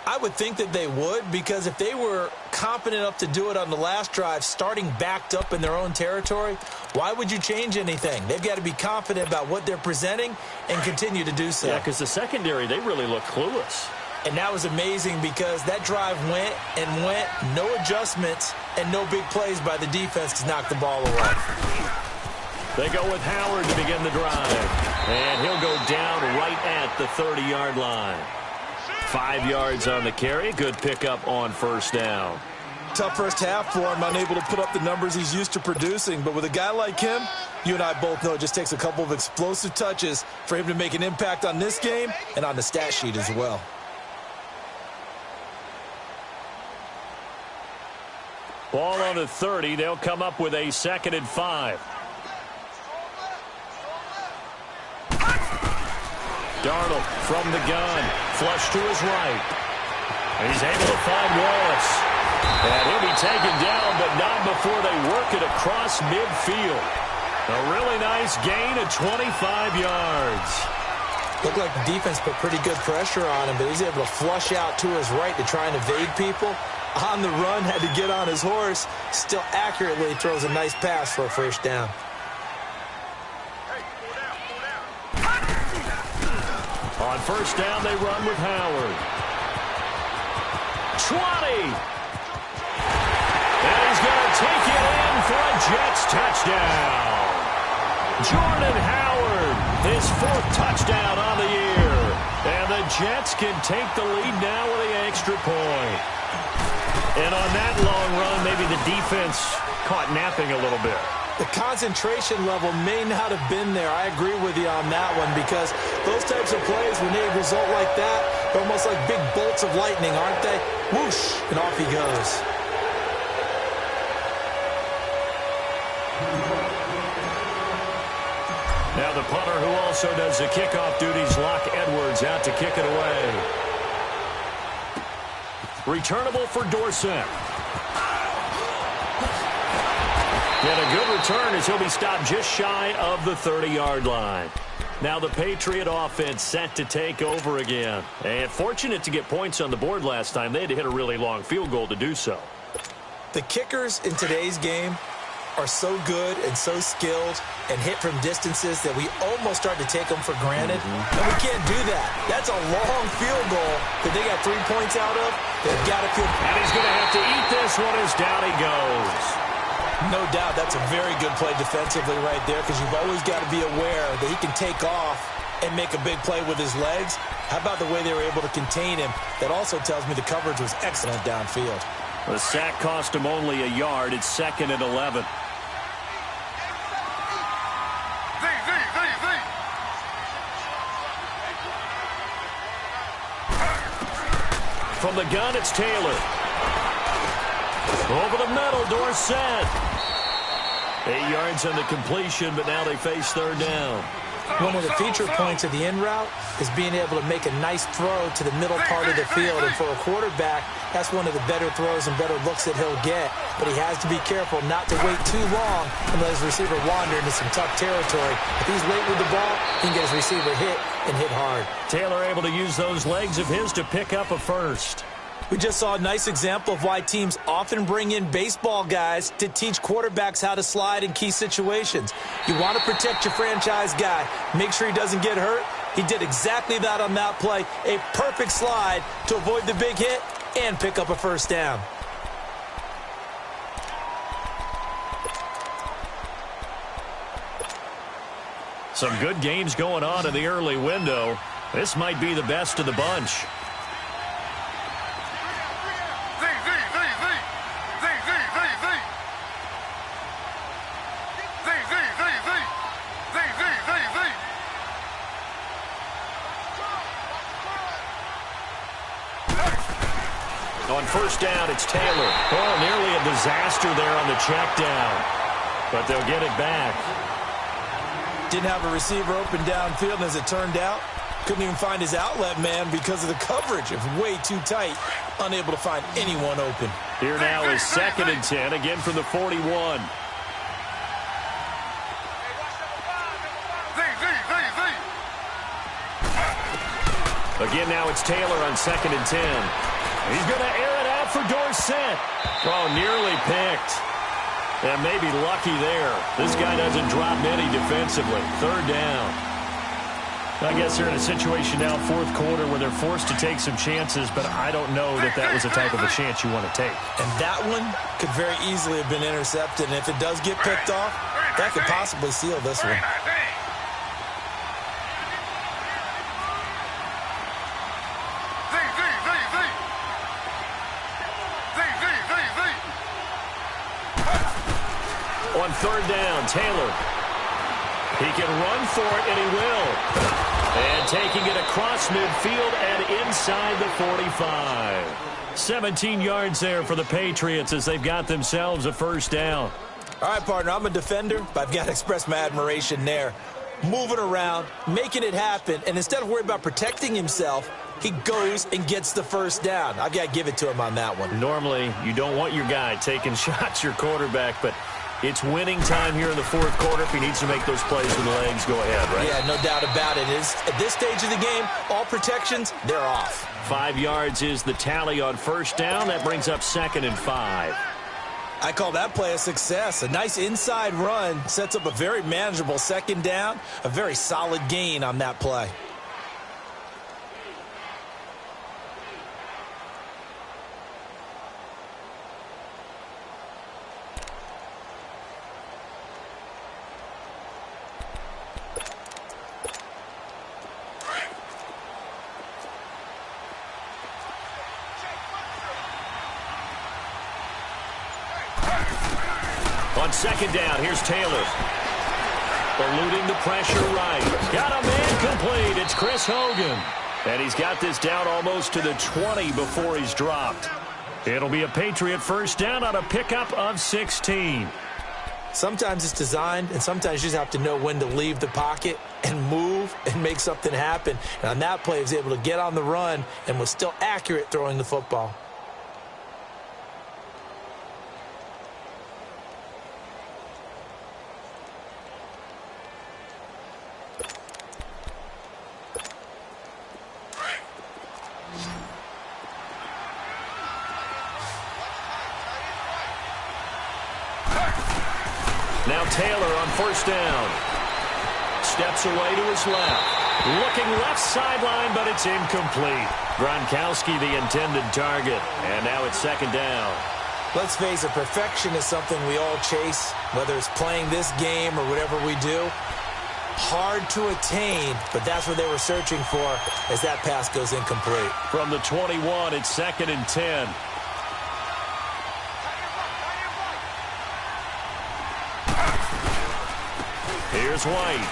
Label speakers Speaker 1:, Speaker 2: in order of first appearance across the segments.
Speaker 1: I would think that they would, because if they were confident enough to do it on the last drive, starting backed up in their own territory, why would you change anything? They've got to be confident about what they're presenting and continue to do so.
Speaker 2: Yeah, because the secondary, they really look clueless.
Speaker 1: And that was amazing because that drive went and went, no adjustments and no big plays by the defense to knock the ball away.
Speaker 2: They go with Howard to begin the drive. And he'll go down right at the 30-yard line. 5 yards on the carry. Good pickup on first down.
Speaker 1: Tough first half for him, unable to put up the numbers he's used to producing. But with a guy like him, you and I both know it just takes a couple of explosive touches for him to make an impact on this game and on the stat sheet as well.
Speaker 2: Ball on the 30. They'll come up with a 2nd and 5. Darnold from the gun. Flush to his right. He's able to find Wallace. And he'll be taken down, but not before they work it across midfield. A really nice gain of 25 yards.
Speaker 1: Looked like the defense put pretty good pressure on him, but he's able to flush out to his right to try and evade people. On the run, had to get on his horse. Still accurately throws a nice pass for a first down.
Speaker 2: On first down, they run with Howard. 20. And he's going to take it in for a Jets touchdown. Jordan Howard, his 4th touchdown on the year. And the Jets can take the lead now with the extra point. And on that long run, maybe the defense caught napping a little bit.
Speaker 1: The concentration level may not have been there. I agree with you on that one, because those types of plays, when they result like that, they're almost like big bolts of lightning, aren't they? Whoosh, and off he goes.
Speaker 2: Now the punter, who also does the kickoff duties, Locke Edwards, out to kick it away. Returnable for Dorsett. And a good return as he'll be stopped just shy of the 30-yard line. Now the Patriot offense set to take over again. And fortunate to get points on the board last time. They had to hit a really long field goal to do so.
Speaker 1: The kickers in today's game are so good and so skilled and hit from distances that we almost start to take them for granted. And we can't do that. That's a long field goal that they got 3 points out of. They've got to feel.
Speaker 2: And he's going to have to eat this one as down he goes.
Speaker 1: No doubt that's a very good play defensively right there, because you've always got to be aware that he can take off and make a big play with his legs. How about the way they were able to contain him? That also tells me the coverage was excellent downfield.
Speaker 2: The sack cost him only a yard. It's 2nd and 11. From the gun, it's Taylor. Over the middle, Dorsett. 8 yards on the completion, but now they face 3rd down.
Speaker 1: One of the feature points of the in route is being able to make a nice throw to the middle part of the field. And for a quarterback, that's one of the better throws and better looks that he'll get. But he has to be careful not to wait too long and let his receiver wander into some tough territory. If he's late with the ball, he can get his receiver hit and hit hard.
Speaker 2: Taylor able to use those legs of his to pick up a first.
Speaker 1: We just saw a nice example of why teams often bring in baseball guys to teach quarterbacks how to slide in key situations. You want to protect your franchise guy. Make sure he doesn't get hurt. He did exactly that on that play. A perfect slide to avoid the big hit and pick up a first down.
Speaker 2: Some good games going on in the early window. This might be the best of the bunch. On first down, it's Taylor. Oh, nearly a disaster there on the check down. But they'll get it back.
Speaker 1: Didn't have a receiver open downfield, and as it turned out, couldn't even find his outlet man because of the coverage. It was way too tight. Unable to find anyone open.
Speaker 2: Here now is 2nd and 10, again from the 41. Again now it's Taylor on 2nd and 10. He's going to air it out for Dorsett. Oh, nearly picked. And maybe lucky there. This guy doesn't drop many defensively. Third down. I guess they're in a situation now, fourth quarter, where they're forced to take some chances, but I don't know that that was the type of a chance you want to take.
Speaker 1: And that one could very easily have been intercepted, and if it does get picked off, that could possibly seal this one.
Speaker 2: On third down, Taylor. He can run for it, and he will. And taking it across midfield and inside the 45. 17 yards there for the Patriots as they've got themselves a first down.
Speaker 1: All right, partner, I'm a defender, but I've got to express my admiration there. Moving around, making it happen, and instead of worrying about protecting himself, he goes and gets the first down. I've got to give it to him on that one.
Speaker 2: Normally, you don't want your guy taking shots, your quarterback, but it's winning time here in the fourth quarter. If he needs to make those plays with the legs, go ahead, right?
Speaker 1: Yeah, no doubt about it. At this stage of the game, all protections, they're off.
Speaker 2: 5 yards is the tally on first down. That brings up 2nd and 5.
Speaker 1: I call that play a success. A nice inside run sets up a very manageable second down, a very solid gain on that play.
Speaker 2: On second down, here's Taylor. Eluding the pressure right. Got a man complete. It's Chris Hogan. And he's got this down almost to the 20 before he's dropped. It'll be a Patriot first down on a pickup of 16.
Speaker 1: Sometimes it's designed, and sometimes you just have to know when to leave the pocket and move and make something happen. And on that play, he was able to get on the run and was still accurate throwing the football.
Speaker 2: Now Taylor on first down. Steps away to his left. Looking left sideline, but it's incomplete. Gronkowski the intended target. And now it's second down.
Speaker 1: Let's face it, perfection is something we all chase, whether it's playing this game or whatever we do. Hard to attain, but that's what they were searching for as that pass goes incomplete.
Speaker 2: From the 21, it's 2nd and 10. Here's White.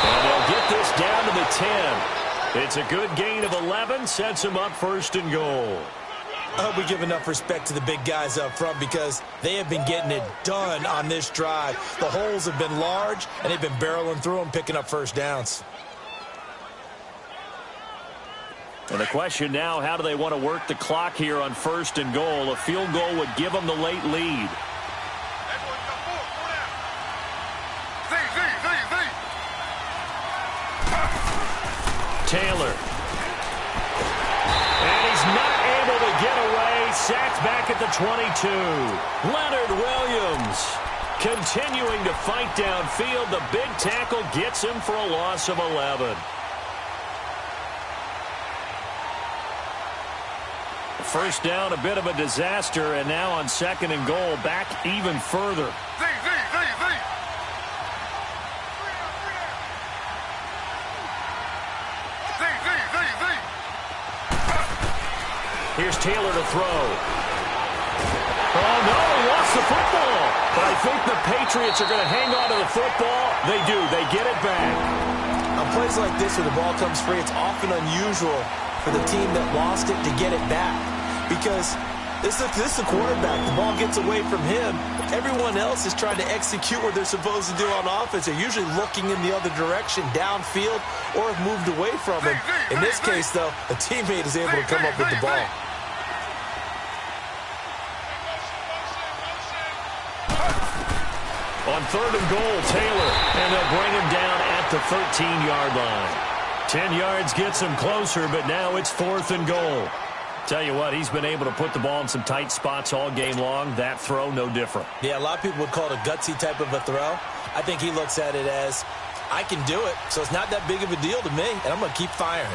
Speaker 2: And they'll get this down to the 10. It's a good gain of 11, sets him up first and goal.
Speaker 1: I hope we give enough respect to the big guys up front because they have been getting it done on this drive. The holes have been large, and they've been barreling through them, picking up first downs.
Speaker 2: And the question now, how do they want to work the clock here on first and goal? A field goal would give them the late lead. Taylor. And he's not able to get away. Sacked back at the 22. Leonard Williams continuing to fight downfield. The big tackle gets him for a loss of 11. First down, a bit of a disaster, and now on second and goal, back even further. Here's Taylor to throw. Oh, no, he lost the football. But I think the Patriots are going to hang on to the football. They do. They get it back.
Speaker 1: On plays like this where the ball comes free, it's often unusual for the team that lost it to get it back. Because this is the quarterback. The ball gets away from him. Everyone else is trying to execute what they're supposed to do on offense. They're usually looking in the other direction, downfield, or have moved away from him. In this case, though, a teammate is able to come up with the ball.
Speaker 2: On third and goal, Taylor, and they'll bring him down at the 13-yard line. 10 yards gets him closer, but now it's 4th and goal. Tell you what, he's been able to put the ball in some tight spots all game long. That throw, no different.
Speaker 1: Yeah, a lot of people would call it a gutsy type of a throw. I think he looks at it as, I can do it, so it's not that big of a deal to me, and I'm going to keep firing.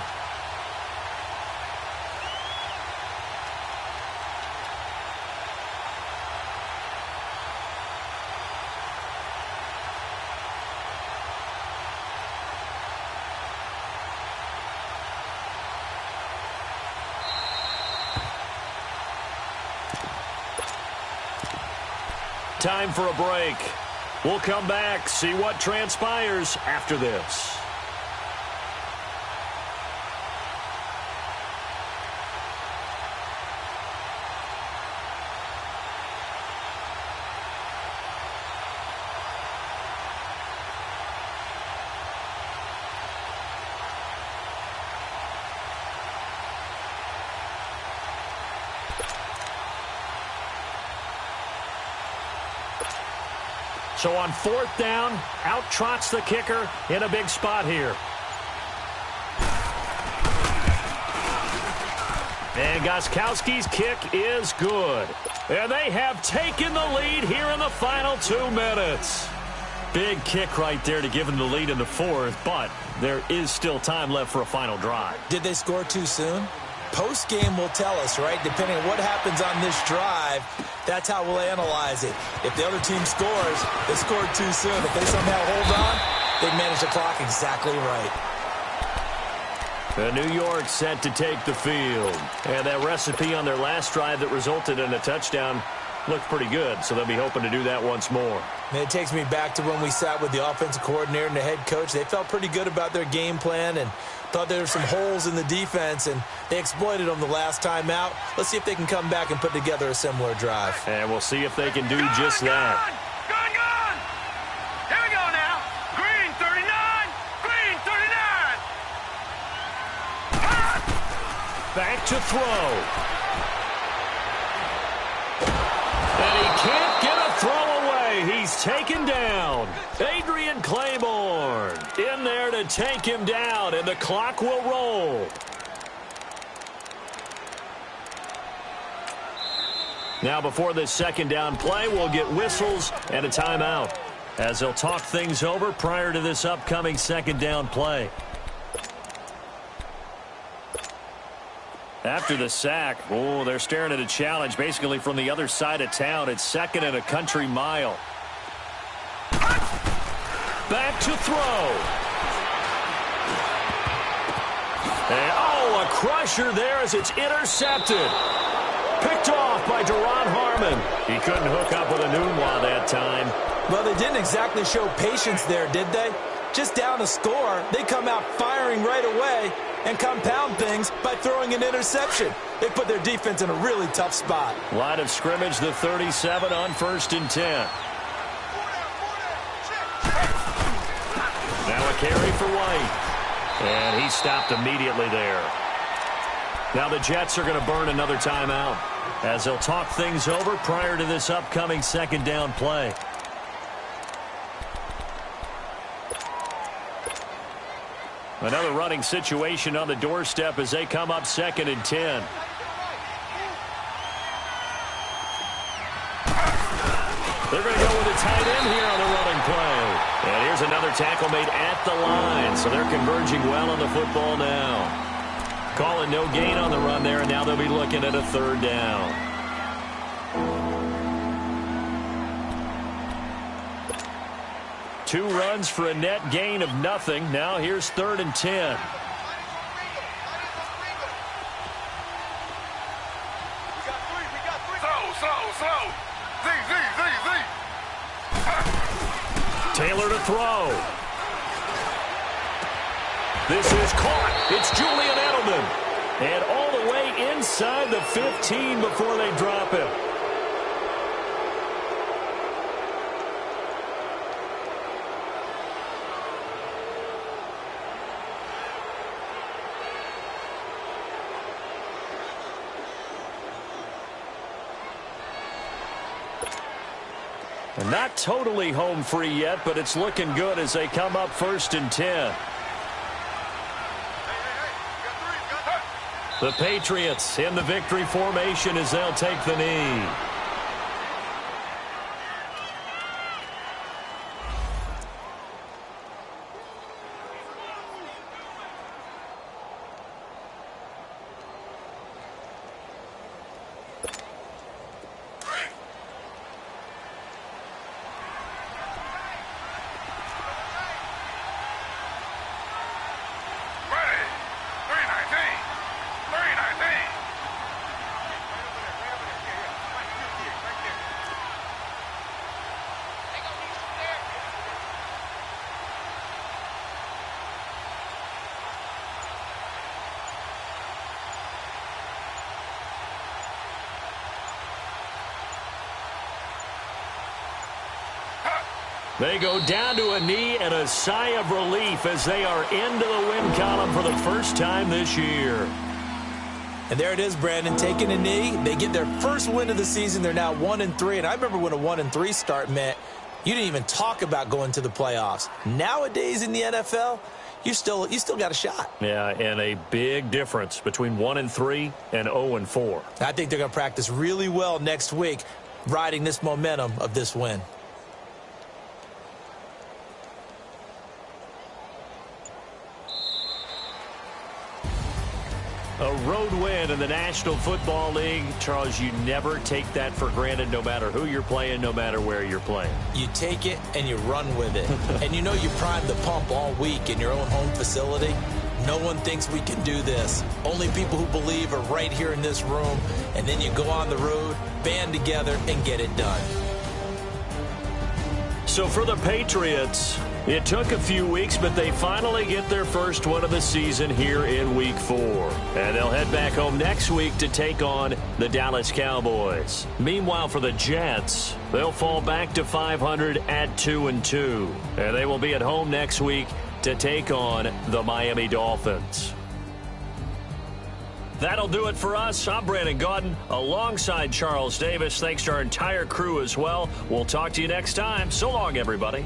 Speaker 2: Time for a break. We'll come back, see what transpires after this. So on 4th down, out trots the kicker in a big spot here. And Gostkowski's kick is good. And they have taken the lead here in the final 2 minutes. Big kick right there to give them the lead in the 4th, but there is still time left for a final drive.
Speaker 1: Did they score too soon? Post-game will tell us, right? Depending on what happens on this drive, that's how we'll analyze it. If the other team scores, they scored too soon. If they somehow hold on, they manage the clock exactly right.
Speaker 2: New York set to take the field. And that recipe on their last drive that resulted in a touchdown looked pretty good, so they'll be hoping to do that once more.
Speaker 1: And it takes me back to when we sat with the offensive coordinator and the head coach. They felt pretty good about their game plan and thought there were some holes in the defense, and they exploited them the last time out. Let's see if they can come back and put together a similar drive.
Speaker 2: And we'll see if they can do just that.
Speaker 3: Gone! Here we go now. Green 39! Green 39!
Speaker 2: Back to throw. And he can't get a throw away. He's taken down. Adrian Claiborne in there to take him down, and the clock will roll. Now before this 2nd down play, we'll get whistles and a timeout as they'll talk things over prior to this upcoming 2nd down play. After the sack, they're staring at a challenge basically from the other side of town. It's 2nd and a country mile. Back to throw. And, a crusher there as it's intercepted. Picked off by Deron Harmon. He couldn't hook up with a Nunwa that time.
Speaker 1: Well, they didn't exactly show patience there, did they? Just down a score, they come out firing right away and compound things by throwing an interception. They put their defense in a really tough spot.
Speaker 2: Line of scrimmage, the 37 on 1st and 10. Now a carry for White. And he stopped immediately there. Now the Jets are going to burn another timeout as they'll talk things over prior to this upcoming 2nd down play. Another running situation on the doorstep as they come up 2nd and 10. They're going to go with a tight end here on the running play. And here's another tackle made at the line. So they're converging well on the football now. Calling no gain on the run there, and now they'll be looking at a 3rd down. Two runs for a net gain of nothing. Now here's 3rd and 10.
Speaker 3: Slow. Z.
Speaker 2: Taylor to throw. This is caught. It's Julian Edelman. And all the way inside the 15 before they drop him. And not totally home free yet, but it's looking good as they come up 1st and 10. The Patriots in the victory formation as they'll take the knee. They go down to a knee and a sigh of relief as they are into the win column for the first time this year.
Speaker 1: And there it is, Brandon, taking a knee. They get their first win of the season. They're now 1-3. And I remember when a 1-3 start meant you didn't even talk about going to the playoffs. Nowadays in the NFL, you still got a shot.
Speaker 2: Yeah, and a big difference between 1-3 and 0-4.
Speaker 1: I think they're going to practice really well next week, riding this momentum of this win.
Speaker 2: A road win in the National Football League. Charles, you never take that for granted no matter who you're playing, no matter where you're playing.
Speaker 1: You take it and you run with it. And you know you primed the pump all week in your own home facility. No one thinks we can do this. Only people who believe are right here in this room. And then you go on the road, band together, and get it done.
Speaker 2: So for the Patriots, it took a few weeks, but they finally get their first one of the season here in Week 4. And they'll head back home next week to take on the Dallas Cowboys. Meanwhile, for the Jets, they'll fall back to 500 at 2-2. And they will be at home next week to take on the Miami Dolphins. That'll do it for us. I'm Brandon Gaudin alongside Charles Davis. Thanks to our entire crew as well. We'll talk to you next time. So long, everybody.